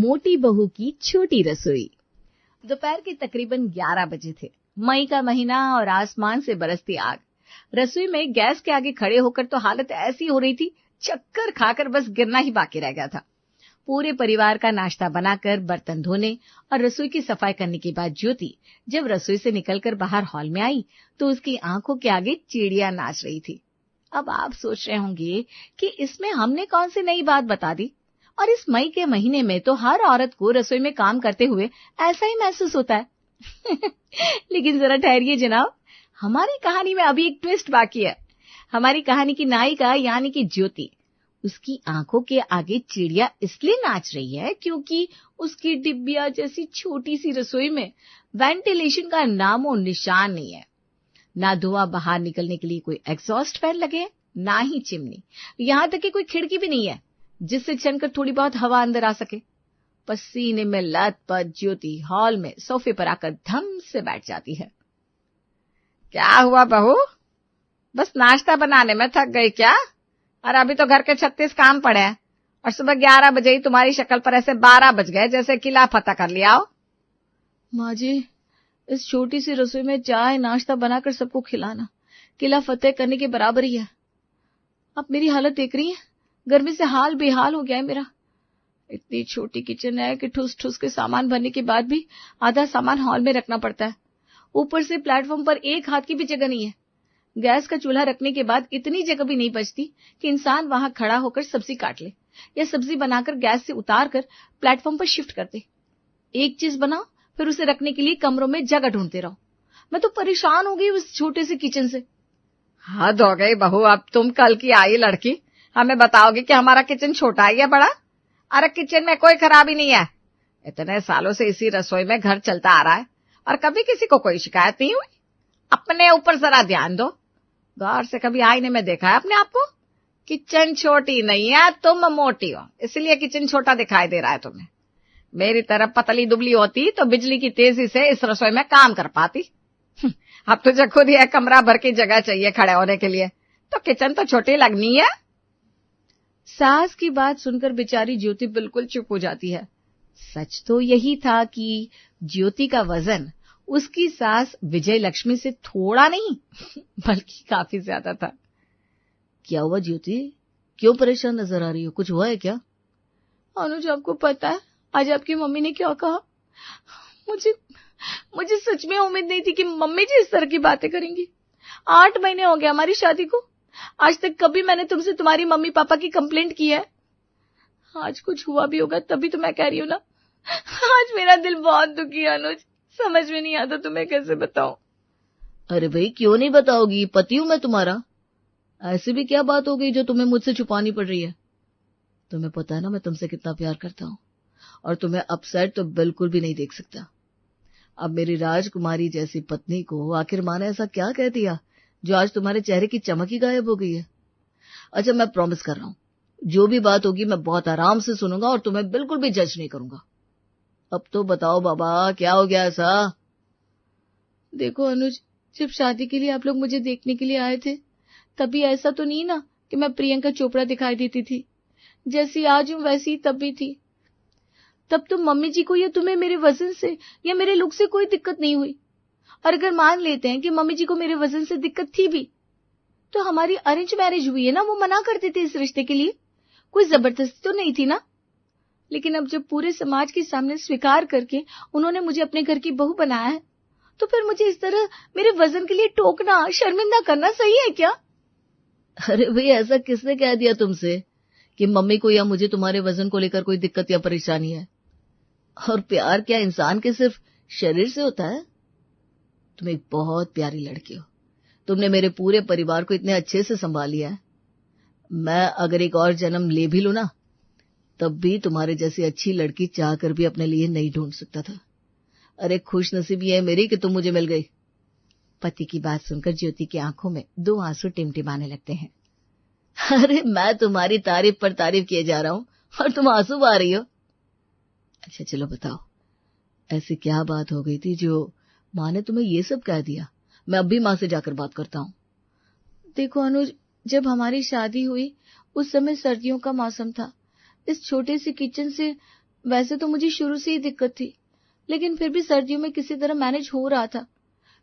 मोटी बहू की छोटी रसोई। दोपहर के तकरीबन 11 बजे थे। मई का महीना और आसमान से बरसती आग। रसोई में गैस के आगे खड़े होकर तो हालत ऐसी हो रही थी, चक्कर खाकर बस गिरना ही बाकी रह गया था। पूरे परिवार का नाश्ता बनाकर बर्तन धोने और रसोई की सफाई करने के बाद ज्योति जब रसोई से निकलकर बाहर हॉल में आई तो उसकी आंखों के आगे चिड़िया नाच रही थी। अब आप सोच रहे होंगे कि इसमें हमने कौन सी नई बात बता दी, और इस मई के महीने में तो हर औरत को रसोई में काम करते हुए ऐसा ही महसूस होता है। लेकिन जरा ठहरिए जनाब, हमारी कहानी में अभी एक ट्विस्ट बाकी है। हमारी कहानी की नायिका यानी कि ज्योति, उसकी आंखों के आगे चिड़िया इसलिए नाच रही है क्योंकि उसकी डिब्बिया जैसी छोटी सी रसोई में वेंटिलेशन का नामो निशान नहीं है। ना धुआं बाहर निकलने के लिए कोई एग्जॉस्ट फैन लगे, ना ही चिमनी, यहां तक कि कोई खिड़की भी नहीं है जिससे छनकर थोड़ी बहुत हवा अंदर आ सके। पसीने में लथपथ ज्योति हॉल में सोफे पर आकर धम से बैठ जाती है। क्या हुआ बहू, बस नाश्ता बनाने में थक गई क्या? और अभी तो घर के 36 काम पड़े हैं और सुबह 11 बजे ही तुम्हारी शक्ल पर ऐसे 12 बज गए जैसे किला फतह कर लिया हो। माँ जी, इस छोटी सी रसोई में चाय नाश्ता बनाकर सबको खिलाना किला फतेह करने के बराबर ही है। अब मेरी हालत देख रही है, गर्मी से हाल बेहाल हो गया है मेरा। इतनी छोटी किचन है कि ठुस ठुस के सामान भरने के बाद भी आधा सामान हॉल में रखना पड़ता है। ऊपर से प्लेटफॉर्म पर एक हाथ की भी जगह नहीं है। गैस का चूल्हा रखने के बाद इतनी जगह भी नहीं बचती कि इंसान वहां खड़ा होकर सब्जी काट ले या सब्जी बनाकर गैस से उतार कर प्लेटफॉर्म पर शिफ्ट कर दे। एक चीज बनाओ फिर उसे रखने के लिए कमरों में जगह ढूंढते रहो। मैं तो परेशान हो गई उस छोटे से किचन से। हद हो गई बहू, अब तुम कल की आई लड़की हमें बताओगी कि हमारा किचन छोटा है या बड़ा? अरे किचन में कोई खराबी नहीं है। इतने सालों से इसी रसोई में घर चलता आ रहा है और कभी किसी को कोई शिकायत नहीं हुई। अपने ऊपर जरा ध्यान दो। गौर से कभी आईने में देखा है अपने आप को? किचन छोटी नहीं है, तुम मोटी हो, इसलिए किचन छोटा दिखाई दे रहा है तुम्हें। मेरी तरफ पतली दुबली होती तो बिजली की तेजी से इस रसोई में काम कर पाती। अब तुझे खुद ही एक कमरा भर की जगह चाहिए खड़े होने के लिए, तो किचन तो छोटी लगनी है। सास की बात सुनकर बेचारी ज्योति बिल्कुल चुप हो जाती है। सच तो यही था कि ज्योति का वजन उसकी सास विजय लक्ष्मी से थोड़ा नहीं बल्कि काफी ज्यादा था। क्या हुआ ज्योति, क्यों परेशान नजर आ रही हो? कुछ हुआ है क्या? अनुज, आपको पता है आज आपकी मम्मी ने क्या कहा? मुझे सच में उम्मीद नहीं थी कि मम्मी जी इस तरह की बातें करेंगी। 8 महीने हो गए हमारी शादी को, आज तक कभी मैंने तुमसे तुम्हारी मम्मी पापा की कंप्लेंट की है? आज कुछ हुआ भी होगा तभी तो मैं कह रही हूँ ना। आज मेरा दिल बहुत दुखी है अनुज, समझ में नहीं आता तुम्हें कैसे बताऊं। अरे भाई क्यों नहीं बताओगी, पति हूं मैं तुम्हारा। ऐसी भी क्या बात हो गई जो तुम्हें मुझसे छुपानी पड़ रही है? तुम्हें पता है ना मैं तुमसे कितना प्यार करता हूं और तुम्हें अपसेट तो बिल्कुल भी नहीं देख सकता। अब मेरी राजकुमारी जैसी पत्नी को आखिर माँ ने ऐसा क्या कह दिया जो आज तुम्हारे चेहरे की चमक ही गायब हो गई है? अच्छा, मैं प्रॉमिस कर रहा हूं जो भी बात होगी मैं बहुत आराम से सुनूंगा और तुम्हें बिल्कुल भी जज नहीं करूंगा। अब तो बताओ बाबा, क्या हो गया ऐसा? देखो अनुज, जब शादी के लिए आप लोग मुझे देखने के लिए आए थे तभी ऐसा तो नहीं ना कि मैं प्रियंका चोपड़ा दिखाई देती थी। जैसी आज हूं वैसी तब भी थी। तब तो मम्मी जी को या तुम्हें मेरे वजन से या मेरे लुक से कोई दिक्कत नहीं हुई। और अगर मान लेते हैं कि मम्मी जी को मेरे वजन से दिक्कत थी भी तो हमारी अरेंज मैरिज हुई है ना, वो मना करते थे इस रिश्ते के लिए, कोई जबरदस्ती तो नहीं थी ना। लेकिन अब जब पूरे समाज के सामने स्वीकार करके उन्होंने मुझे अपने घर की बहू बनाया है तो फिर मुझे इस तरह मेरे वजन के लिए टोकना, शर्मिंदा करना सही है क्या? अरे भाई, ऐसा किसने कह दिया तुमसे कि मम्मी को या मुझे तुम्हारे वजन को लेकर कोई दिक्कत या परेशानी है? और प्यार क्या इंसान के सिर्फ शरीर से होता है? तुम एक बहुत प्यारी लड़की हो, तुमने मेरे पूरे परिवार को इतने अच्छे से संभाल लिया है। मैं अगर एक और जन्म ले भी लूं ना तब भी तुम्हारे जैसी अच्छी लड़की चाहकर भी अपने लिए नहीं ढूंढ सकता था। अरे खुश नसीबी है मेरी कि तुम मुझे मिल गई। पति की बात सुनकर ज्योति की आंखों में 2 आंसू टिमटिमाने लगते हैं। अरे मैं तुम्हारी तारीफ पर तारीफ किए जा रहा हूं और तुम आंसू बहा रही हो। अच्छा चलो बताओ, ऐसी क्या बात हो गई थी जो माँ ने तुम्हें ये सब कह दिया? मैं अब भी माँ से जाकर बात करता हूँ। देखो अनुज, जब हमारी शादी हुई उस समय सर्दियों का मौसम था। इस छोटे से किचन से वैसे तो मुझे शुरू से ही दिक्कत थी, लेकिन फिर भी सर्दियों में किसी तरह मैनेज हो रहा था।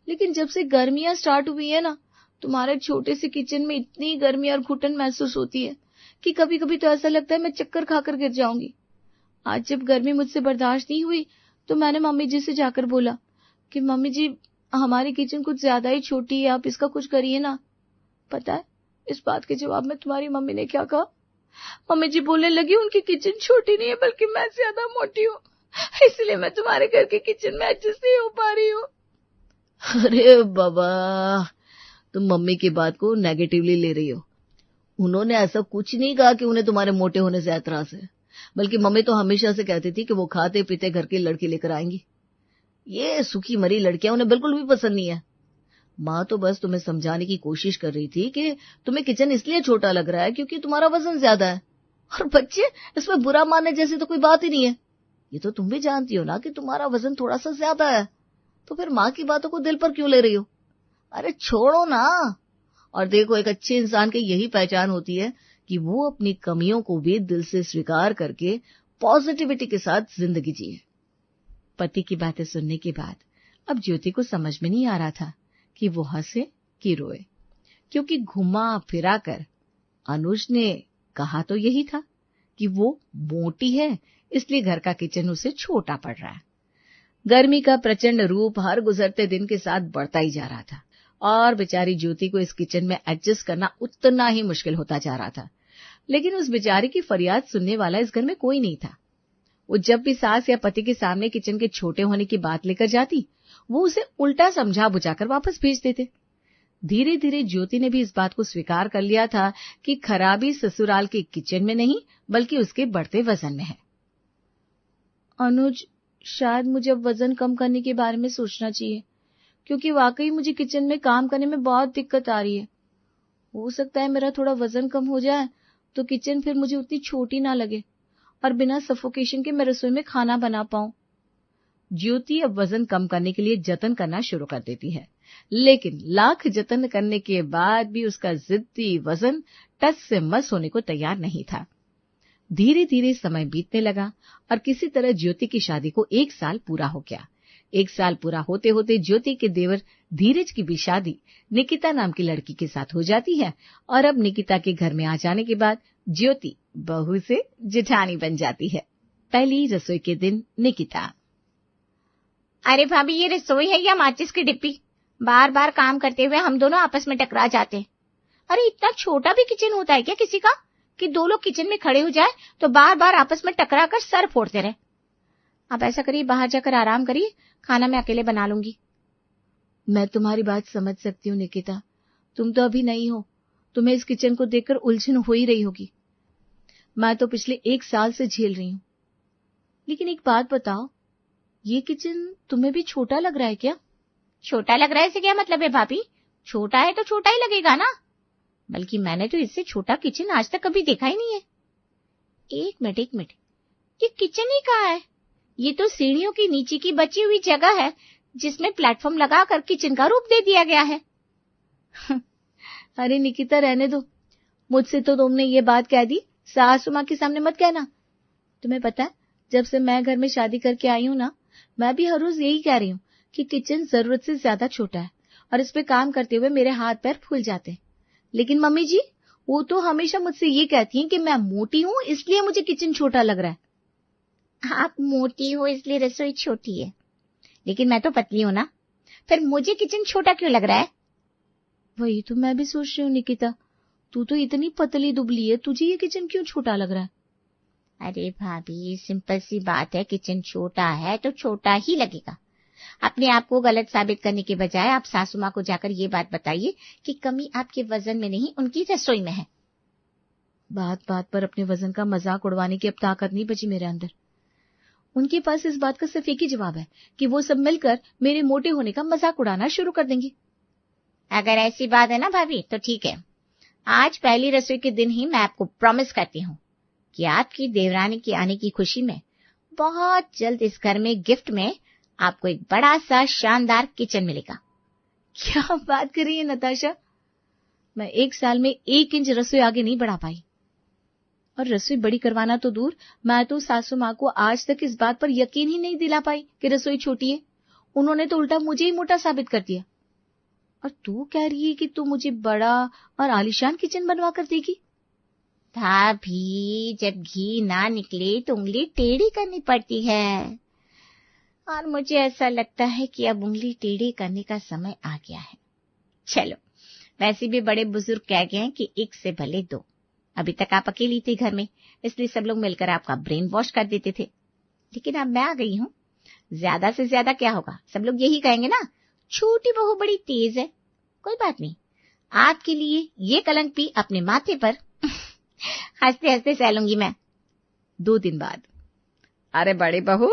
लेकिन जब से गर्मियां स्टार्ट हुई है ना, तुम्हारे छोटे से किचन में इतनी गर्मी और घुटन महसूस होती है कि कभी कभी तो ऐसा लगता है मैं चक्कर खाकर गिर जाऊंगी। आज जब गर्मी मुझसे बर्दाश्त नहीं हुई तो मैंने मम्मी जी से जाकर बोला कि मम्मी जी, हमारी किचन कुछ ज्यादा ही छोटी है, आप इसका कुछ करिए ना। पता है इस बात के जवाब में तुम्हारी मम्मी ने क्या कहा? मम्मी जी बोलने लगी, उनकी किचन छोटी नहीं है बल्कि मैं ज्यादा मोटी हूँ, इसलिए मैं तुम्हारे घर के किचन में एडजस्ट नहीं हो पा रही हूँ। अरे बाबा, तुम मम्मी की बात को नेगेटिवली ले रही हो। उन्होंने ऐसा कुछ नहीं कहा कि उन्हें तुम्हारे मोटे होने से ऐतराज है, बल्कि मम्मी तो हमेशा से कहती थी कि वो खाते पीते घर की लड़की लेकर आएंगी। ये सूखी मरी लड़कियां उन्हें बिल्कुल भी पसंद नहीं है। माँ तो बस तुम्हें समझाने की कोशिश कर रही थी कि तुम्हें किचन इसलिए छोटा लग रहा है क्योंकि तुम्हारा वजन ज्यादा है। और बच्चे, इसमें बुरा मानने जैसी तो कोई बात ही नहीं है। ये तो तुम भी जानती हो ना कि तुम्हारा वजन थोड़ा सा ज्यादा है, तो फिर माँ की बातों को दिल पर क्यों ले रही हो? अरे छोड़ो ना। और देखो, एक अच्छे इंसान की यही पहचान होती है कि वो अपनी कमियों को भी दिल से स्वीकार करके पॉजिटिविटी के साथ जिंदगी जिए। पति की बातें सुनने के बाद अब ज्योति को समझ में नहीं आ रहा था कि वो हंसे कि रोए, क्योंकि घुमा फिरा कर अनुज ने कहा तो यही था कि वो मोटी है, इसलिए घर का किचन उसे छोटा पड़ रहा है। गर्मी का प्रचंड रूप हर गुजरते दिन के साथ बढ़ता ही जा रहा था और बेचारी ज्योति को इस किचन में एडजस्ट करना उतना ही मुश्किल होता जा रहा था। लेकिन उस बेचारी की फरियाद सुनने वाला इस घर में कोई नहीं था। वो जब भी सास या पति के सामने किचन के छोटे होने की बात लेकर जाती, वो उसे उल्टा समझा बुझाकर वापस भेज देते। धीरे धीरे ज्योति ने भी इस बात को स्वीकार कर लिया था कि खराबी ससुराल के किचन में नहीं बल्कि उसके बढ़ते वजन में है। अनुज, शायद मुझे अब वजन कम करने के बारे में सोचना चाहिए, क्योंकि वाकई मुझे किचन में काम करने में बहुत दिक्कत आ रही है। हो सकता है मेरा थोड़ा वजन कम हो जाए तो किचन फिर मुझे उतनी छोटी ना लगे और बिना सफोकेशन के मैं रसोई में खाना बना पाऊं। ज्योति अब वजन कम करने के लिए जतन करना शुरू कर देती है, लेकिन लाख जतन करने के बाद भी उसका जिद्दी वजन टस से मस होने को तैयार नहीं था। धीरे धीरे समय बीतने लगा और किसी तरह ज्योति की शादी को 1 साल पूरा हो गया। 1 साल पूरा होते होते ज्योति के देवर धीरज की भी शादी निकिता नाम की लड़की के साथ हो जाती है और अब निकिता के घर में आ जाने के बाद ज्योति बहू से जेठानी बन जाती है। पहली रसोई के दिन निकिता, अरे भाभी, ये रसोई है या माचिस की डिब्बी? बार बार काम करते हुए हम दोनों आपस में टकरा जाते। अरे इतना छोटा भी किचन होता है क्या किसी का कि 2 लोग किचन में खड़े हो जाए तो बार बार आपस में टकरा कर सर फोड़ते रहे? आप ऐसा करिए, बाहर जाकर आराम करिए, खाना मैं अकेले बना लूंगी। मैं तुम्हारी बात समझ सकती हूँ निकिता, तुम तो अभी नहीं हो, तुम्हें इस किचन को देखकर उलझन हो ही रही होगी। मैं तो पिछले 1 साल से झेल रही हूँ। लेकिन एक बात बताओ, ये किचन तुम्हें भी छोटा लग रहा है क्या? छोटा लग रहा है इससे क्या मतलब है भाभी? छोटा है तो छोटा ही लगेगा ना। बल्कि मैंने तो इससे छोटा किचन आज तक कभी देखा ही नहीं है। एक मिनट, ये किचन ही कहाँ है? ये तो सीढ़ियों की नीचे की बची हुई जगह है जिसमें प्लेटफॉर्म लगाकर किचन का रूप दे दिया गया है। अरे निकिता, रहने दो। मुझसे तो तुमने ये बात कह दी, सासू माँ के सामने मत कहना। तुम्हें पता है, जब से मैं घर में शादी करके आई हूँ ना, मैं भी हर रोज यही कह रही हूँ कि किचन जरूरत से ज्यादा छोटा है और इस पे काम करते हुए मेरे हाथ पैर फूल जाते हैं। लेकिन मम्मी जी, वो तो हमेशा मुझसे ये कहती हैं कि मैं मोटी हूँ इसलिए मुझे किचन छोटा लग रहा है। आप मोटी हो इसलिए रसोई छोटी है, लेकिन मैं तो पतली हूं ना, फिर मुझे किचन छोटा क्यों लग रहा है? वही तो मैं भी सोच रही हूँ निकिता, तू तो इतनी पतली दुबली है, तुझे ये किचन क्यों छोटा लग रहा है? अरे भाभी, सिंपल सी बात है, किचन छोटा है तो छोटा ही लगेगा। अपने आप को गलत साबित करने के बजाय आप सासू माँ को जाकर ये बात बताइए कि कमी आपके वजन में नहीं, उनकी रसोई में है। बात बात पर अपने वजन का मजाक उड़वाने की अब ताकत नहीं बची मेरे अंदर। उनके पास इस बात का सिर्फ एक ही जवाब है कि वो सब मिलकर मेरे मोटे होने का मजाक उड़ाना शुरू कर देंगे। अगर ऐसी बात है ना भाभी तो ठीक है, आज पहली रसोई के दिन ही मैं आपको प्रॉमिस करती हूँ कि आपकी देवरानी के आने की खुशी में बहुत जल्द इस घर में गिफ्ट में आपको एक बड़ा सा शानदार किचन मिलेगा। क्या बात कर रही है नताशा? मैं 1 साल में 1 इंच रसोई आगे नहीं बढ़ा पाई। और रसोई बड़ी करवाना तो दूर, मैं तो सासू माँ को आज तक इस बात पर यकीन ही नहीं दिला पाई कि रसोई छोटी है। उन्होंने तो उल्टा मुझे ही मोटा साबित कर दिया। और तू कह रही है कि तू मुझे बड़ा और आलीशान किचन बनवा कर देगी? भाभी, जब घी ना निकले तो उंगली टेढ़ी करनी पड़ती है, और मुझे ऐसा लगता है कि अब उंगली टेढ़ी करने का समय आ गया है। चलो, वैसे भी बड़े बुजुर्ग कह गए हैं कि एक से भले दो। अभी तक आप अकेली थी घर में, इसलिए सब लोग मिलकर आपका ब्रेन वॉश कर देते थे, लेकिन अब मैं आ गई हूँ। ज्यादा से ज्यादा क्या होगा, सब लोग यही कहेंगे ना, छोटी बहू बड़ी तेज है। कोई बात नहीं, आपके लिए ये कलंक भी अपने माथे पर हंसते हंसते सह लूंगी मैं। 2 दिन बाद, अरे बड़ी बहू,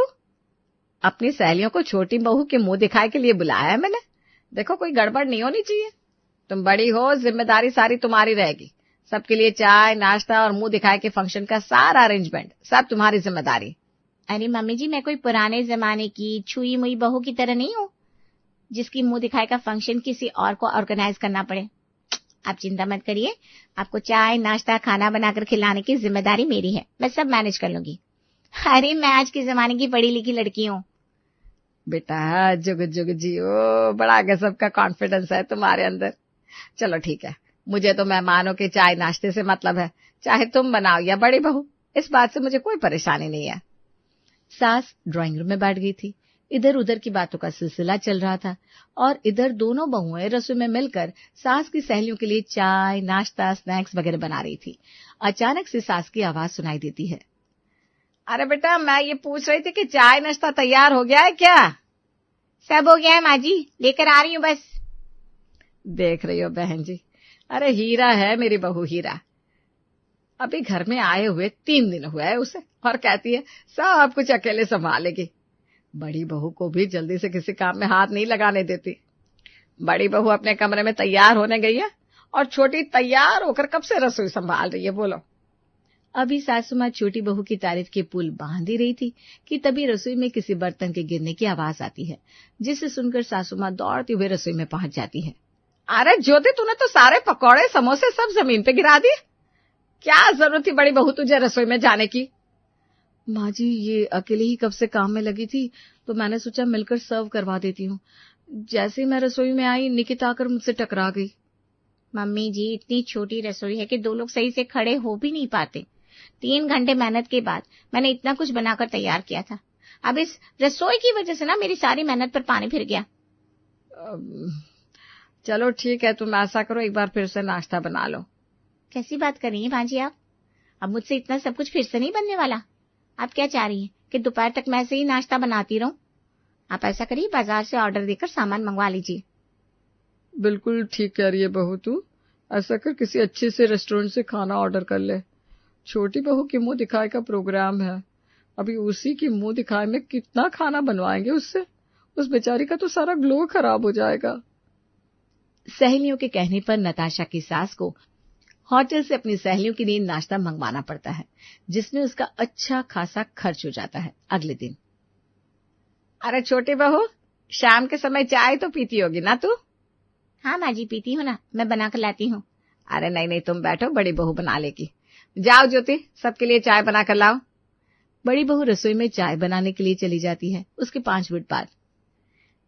अपनी सहेलियों को छोटी बहू के मुंह दिखाए के लिए बुलाया है मैंने। देखो, कोई गड़बड़ नहीं होनी चाहिए। तुम बड़ी हो, जिम्मेदारी सारी तुम्हारी रहेगी। सबके लिए चाय, नाश्ता और मुंह दिखाए के फंक्शन का सारा अरेंजमेंट सब तुम्हारी जिम्मेदारी। अरे मम्मी जी, मैं कोई पुराने जमाने की छुई मुई बहू की तरह नहीं हूँ जिसकी मुंह दिखाए का फंक्शन किसी और को ऑर्गेनाइज करना पड़े। आप चिंता मत करिए, आपको चाय, नाश्ता, खाना बनाकर खिलाने की जिम्मेदारी मेरी है, मैं सब मैनेज कर लूंगी। अरे मैं आज के जमाने की पढ़ी लिखी लड़की हूँ। बेटा, जुग जुग जियो, बड़ा गजब का कॉन्फिडेंस है तुम्हारे अंदर। चलो ठीक है, मुझे तो मेहमानों के चाय नाश्ते से मतलब है, चाहे तुम बनाओ या बड़ी बहू, इस बात से मुझे कोई परेशानी नहीं है। सास ड्राइंग रूम में बैठ गई थी। इधर उधर की बातों का सिलसिला चल रहा था और इधर दोनों बहुएं रसोई में मिलकर सास की सहेलियों के लिए चाय, नाश्ता, स्नैक्स वगैरह बना रही थी। अचानक से सास की आवाज सुनाई देती है, अरे बेटा, मैं ये पूछ रही थी कि चाय नाश्ता तैयार हो गया है क्या? सब हो गया है माँ जी, लेकर आ रही हूँ बस। देख रही हो बहन जी, अरे हीरा है मेरी बहू, हीरा। अभी घर में आए हुए 3 दिन हुआ है उसे, और कहती है सब कुछ अकेले संभालेगी। बड़ी बहू को भी जल्दी से किसी काम में हाथ नहीं लगाने देती। बड़ी बहू अपने कमरे में तैयार होने गई है और छोटी तैयार होकर कब से रसोई संभाल रही है, बोलो। अभी सासू माँ छोटी बहू की तारीफ के पुल बांध ही रही थी कि तभी रसोई में किसी बर्तन के गिरने की आवाज आती है, जिसे सुनकर सासू माँ दौड़ते हुए रसोई में पहुंच जाती है। अरे ज्योति, तूने तो सारे पकौड़े समोसे सब जमीन पे गिरा दिए। क्या जरूरत थी बड़ी बहू तुझे रसोई में जाने की? माँ जी, ये अकेले ही कब से काम में लगी थी, तो मैंने सोचा मिलकर सर्व करवा देती हूँ। जैसे ही मैं रसोई में आई, निकिता आकर मुझसे टकरा गई। मम्मी जी, इतनी छोटी रसोई है कि 2 लोग सही से खड़े हो भी नहीं पाते। 3 घंटे मेहनत के बाद मैंने इतना कुछ बनाकर तैयार किया था। अब इस रसोई की वजह से ना मेरी सारी मेहनत पर पानी फिर गया। चलो ठीक है, तुम ऐसा करो, एक बार फिर से नाश्ता बना लो। कैसी बात कर रही हैं भांजी आप? अब मुझसे इतना सब कुछ फिर से नहीं बनने वाला। आप क्या चाह रही हैं कि दोपहर तक मैं ऐसे ही नाश्ता बनाती रहूं? आप ऐसा करिए, बाजार से ऑर्डर देकर सामान मंगवा लीजिए। बिल्कुल ठीक कह रही है बहू तू। ऐसा कर, किसी अच्छे से रेस्टोरेंट से खाना ऑर्डर कर ले। छोटी बहू की मुंह दिखाए का प्रोग्राम है, अभी उसी की मुंह दिखाए में कितना खाना बनवाएंगे उससे। उस बेचारी का तो सारा ग्लो खराब हो जाएगा। सहेलियों के कहने पर नताशा की सास को होटल से अपनी सहेलियों के लिए नाश्ता मंगवाना पड़ता है, जिसमें उसका अच्छा खासा खर्च हो जाता है। अगले दिन, अरे छोटी बहू, शाम के समय चाय तो पीती होगी ना तू? हाँ माँ जी, पीती हूँ ना, मैं बना कर लाती हूँ। अरे नहीं नहीं, तुम बैठो, बड़ी बहू बना लेगी। जाओ ज्योति, सबके लिए चाय बना कर लाओ। बड़ी बहू रसोई में चाय बनाने के लिए चली जाती है। उसके 5 मिनट बाद,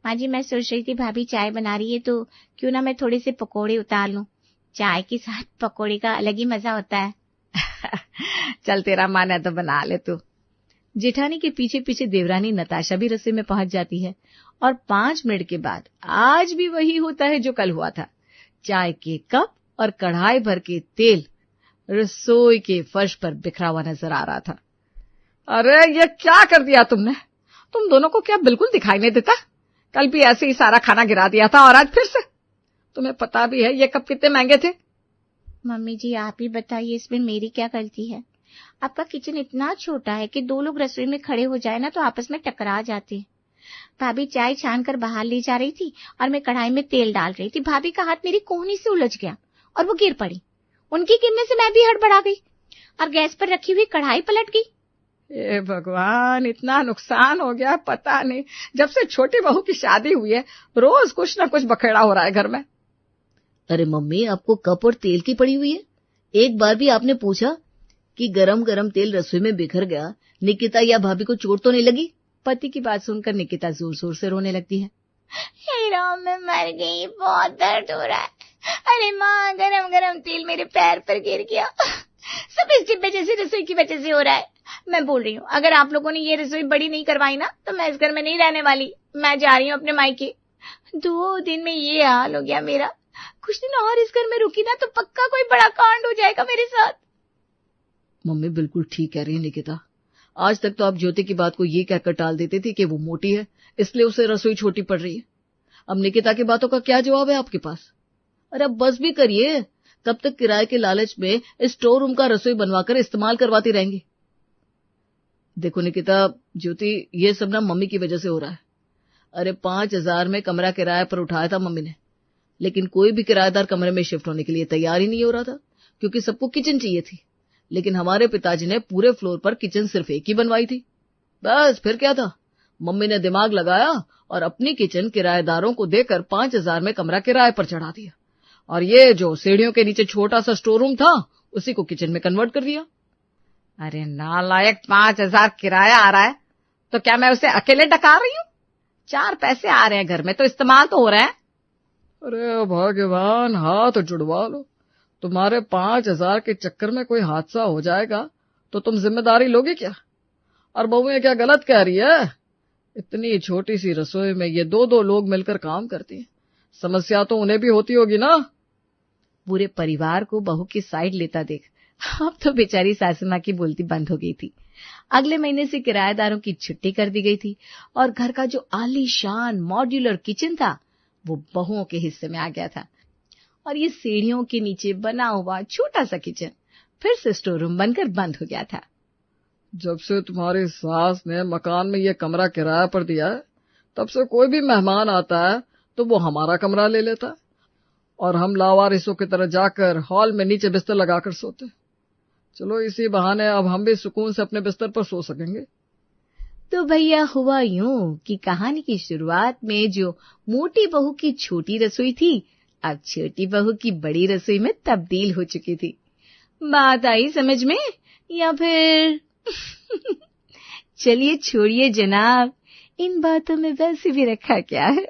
माँ जी, मैं सोच रही थी भाभी चाय बना रही है तो क्यों ना मैं थोड़े से पकौड़े उतार लूं। चाय के साथ पकौड़े का अलग ही मजा होता है। चल तेरा मन है तो बना ले तू। जेठानी के पीछे पीछे देवरानी नताशा भी रसोई में पहुंच जाती है और 5 मिनट के बाद आज भी वही होता है जो कल हुआ था। चाय के कप और कढ़ाई भर के तेल रसोई के फर्श पर बिखरा हुआ नजर आ रहा था। अरे ये क्या कर दिया तुमने? तुम दोनों को क्या बिल्कुल दिखाई नहीं देता? कल भी ऐसे ही सारा खाना गिरा दिया था और आज फिर से। तुम्हें पता भी है ये कप कितने महंगे थे? मम्मी जी, आप ही बताइए, इसमें मेरी क्या गलती है? आपका किचन इतना छोटा है कि 2 लोग रसोई में खड़े हो जाए ना तो आपस में टकरा जाते। भाभी चाय छान कर बाहर ले जा रही थी और मैं कढ़ाई में तेल डाल रही थी। भाभी का हाथ मेरी कोहनी से उलझ गया और वो गिर पड़ी। उनकी गिरने से मैं भी हड़बड़ा गई और गैस पर रखी हुई कढ़ाई पलट गई। ए भगवान, इतना नुकसान हो गया, पता नहीं। जब से छोटी बहू की शादी हुई है रोज कुछ न कुछ बखेड़ा हो रहा है घर में। अरे मम्मी, आपको कप और तेल की पड़ी हुई है? एक बार भी आपने पूछा कि गरम गरम तेल रसोई में बिखर गया, निकिता या भाभी को चोट तो नहीं लगी? पति की बात सुनकर निकिता जोर जोर से रोने लगती है। हे राम, मैं मर गई, बहुत दर्द हो रहा है। अरे माँ, गरम गरम तेल मेरे पैर पर गिर गया। सब इस डिब्बे जैसी रसोई की वजह से हो रहा है। मैं बोल रही हूँ, अगर आप लोगों ने ये रसोई बड़ी नहीं करवाई ना, तो मैं इस घर में नहीं रहने वाली। मैं जा रही हूँ अपने मायके। 2 दिन में ये हाल हो गया मेरा। कुछ दिन और इस घर में रुकी ना तो पक्का कोई बड़ा कांड हो जाएगा मेरे साथ। मम्मी बिल्कुल ठीक कह रही है निकिता। आज तक तो आप ज्योति की बात को ये कहकर टाल देती थी कि वो मोटी है, इसलिए उसे रसोई छोटी पड़ रही है। अब निकिता की बातों का क्या जवाब है आपके पास? अरे अब बस भी करिए, कब तक किराए के लालच में स्टोर रूम का रसोई बनवाकर इस्तेमाल करवाती रहेंगी? देखो निकिता, ज्योति, ये सब ना मम्मी की वजह से हो रहा है। अरे 5,000 में कमरा किराए पर उठाया था मम्मी ने, लेकिन कोई भी किराएदार कमरे में शिफ्ट होने के लिए तैयार ही नहीं हो रहा था, क्योंकि सबको किचन चाहिए थी। लेकिन हमारे पिताजी ने पूरे फ्लोर पर किचन सिर्फ एक ही बनवाई थी। बस फिर क्या था, मम्मी ने दिमाग लगाया और अपनी किचन किराएदारों को देकर 5,000 में कमरा किराए पर चढ़ा दिया, और ये जो सीढ़ियों के नीचे छोटा सा स्टोर रूम था, उसी को किचन में कन्वर्ट कर दिया। अरे नालायक, 5,000 किराया आ रहा है तो क्या मैं उसे अकेले डका रही हूँ? 4 पैसे आ रहे हैं घर में तो इस्तेमाल तो हो रहे हैं। अरे भगवान, हाथ जुड़वा लो। तुम्हारे 5,000 के चक्कर में कोई हादसा हो जाएगा तो तुम जिम्मेदारी लोगे क्या? और बहू ये क्या गलत कह रही है? इतनी छोटी सी रसोई में ये 2-2 लोग मिलकर काम करती हैं, समस्या तो उन्हें भी होती होगी ना। पूरे परिवार को बहू की साइड लेता देख अब तो बेचारी सासू माँ की बोलती बंद हो गई थी। अगले महीने से किराएदारों की छुट्टी कर दी गई थी और घर का जो आलीशान मॉड्यूलर किचन था वो बहुओं के हिस्से में आ गया था। और ये सीढ़ियों के नीचे बना हुआ छोटा सा किचन फिर से स्टोर रूम बनकर बंद हो गया था। जब से तुम्हारी सास ने मकान में ये कमरा किराए पर दिया है, तब से कोई भी मेहमान आता है तो वो हमारा कमरा ले लेता है, और हम लावारिसों की तरह जाकर हॉल में नीचे बिस्तर लगाकर सोते। चलो इसी बहाने अब हम भी सुकून से अपने बिस्तर पर सो सकेंगे। तो भैया हुआ यूं कि कहानी की शुरुआत में जो मोटी बहू की छोटी रसोई थी, अब छोटी बहू की बड़ी रसोई में तब्दील हो चुकी थी। बात आई समझ में या फिर चलिए छोड़िए जनाब, इन बातों में वैसे भी रखा क्या है।